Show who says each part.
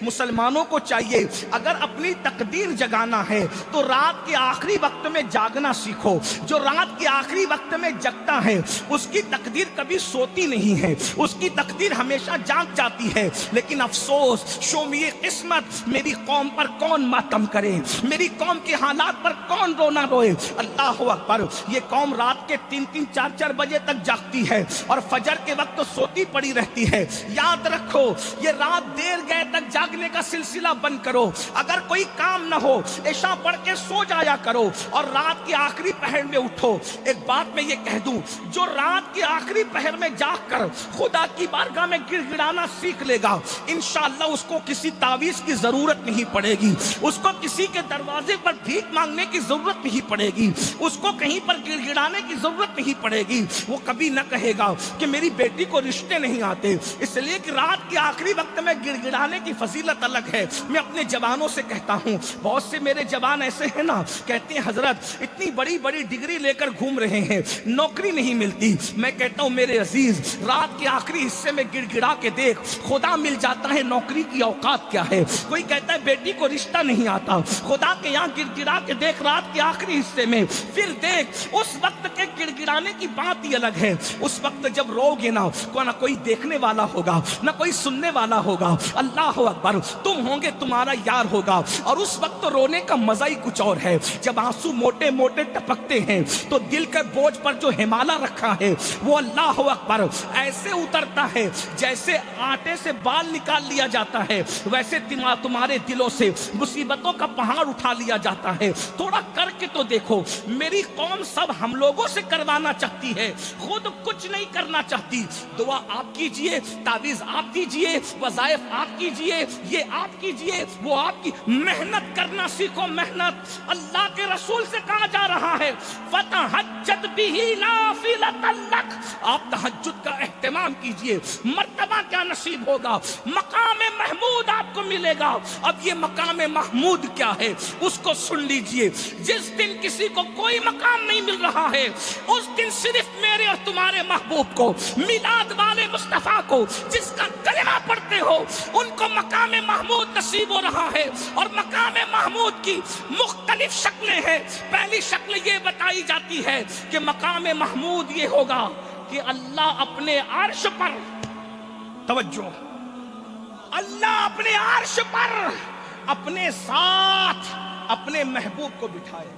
Speaker 1: مسلمانوں کو چاہیے اگر اپنی تقدیر جگانا ہے تو رات کے آخری وقت میں جاگنا سیکھو. جو رات کے آخری وقت میں جگتا ہے اس کی تقدیر کبھی سوتی نہیں ہے, اس کی تقدیر ہمیشہ جاگ جاتی ہے. لیکن افسوس شومیے قسمت, میری قوم پر کون ماتم کرے, میری قوم کے حالات پر کون رونا روئے. اللہ اکبر, یہ قوم رات کے 3-3 4-4 بجے تک جاگتی ہے اور فجر کے وقت سوتی پڑی رہتی ہے. یاد رکھو یہ رات دیر گئے تک جاگنے کا سلسلہ بند کرو. اگر کوئی کام نہ ہو عشاء پڑھ کے سو جایا کرو اور رات کے آخری پہر میں اٹھو. ایک بات میں یہ کہہ دوں, جو رات کے آخری پہر میں جاگ کر خدا کی بارگاہ میں گڑ گڑانا سیکھ لے گا انشاءاللہ اس کو کسی تعویذ کی ضرورت نہیں پڑے گی, اس کو کسی کے دروازے پر بھیک مانگنے کی ضرورت نہیں پڑے گی, اس کو کہیں پر گڑ گڑانے کی ضرورت نہیں پڑے گی. وہ کبھی نہ کہے گا کہ میری بیٹی کو رشتے نہیں آتے, اس لیے کہ رات کے آخری وقت میں گڑ گڑانے کی فضیلت الگ ہے. میں اپنے جوانوں سے کہتا ہوں, بہت سے میرے جوان ایسے ہیں نا, کہتے ہیں حضرت اتنی بڑی بڑی ڈگری لے کر گھوم رہے ہیں, نوکری نہیں ملتی. میں کہتا ہوں میرے عزیز, رات کے آخری حصے میں گڑ گڑا کے دیکھ, خدا مل جاتا ہے نوکری کی اوقات کیا ہے. کوئی کہتا ہے بیٹی کو رشتہ نہیں آتا, خدا کے یہاں گڑ گڑا کے دیکھ رات کے آخری حصے میں, پھر دیکھ اس وقت کے گڑ گڑانے کی بات ہی الگ ہے. اس وقت جب رو گے نا, نہ کوئی دیکھنے والا ہوگا نہ کوئی سننے والا ہوگا. اللہ اکبر, تم ہوں گے تمہارا یار ہوگا. اور اس وقت رونے کا مزہ ہی کچھ اور ہے. جب آنسو موٹے موٹے ٹپکتے ہیں تو دل کے بوجھ پر جو ہمالا رکھا ہے وہ اللہ اکبر ایسے اترتا ہے جیسے آٹے سے بال نکال لیا جاتا ہے, ویسے تمہارے دلوں سے مصیبتوں کا پہاڑ اٹھا لیا جاتا ہے. تھوڑا کر کے تو دیکھو. میری قوم سب ہم لوگوں سے کروانا چاہتی ہے, خود کچھ نہیں کرنا چاہتی. دعا آپ کیجئے, تعویذ آپ کیجئے, وظائف آپ کیجئے, یہ آپ کیجئے, وہ آپ کی. محنت کرنا سیکھو, محنت. اللہ کے رسول سے کہا جا رہا ہے فَتَحَجَّدْ بِهِ نَافِلَةً لَكَ, آپ تہجد کا اہتمام کیجئے. مرتبہ کیا نصیب ہوگا, مقام محمود آپ کو ملے گا. اب یہ مقام محمود کیا ہے اس کو سن لیجئے. جس دن کسی کو کوئی مقام نہیں مل رہا ہے اس دن صرف میرے اور تمہارے محبوب کو, میلاد والے مصطفیٰ کو جس کا کلمہ پڑھتے ہو, ان کو مقام محمود نصیب ہو رہا ہے. اور مقام محمود کی مختلف شکلیں ہیں. پہلی شکل یہ بتائی جاتی ہے کہ مقام محمود یہ ہوگا کہ اللہ اپنے عرش پر, توجہ, اللہ اپنے عرش پر اپنے ساتھ اپنے محبوب کو بٹھائے.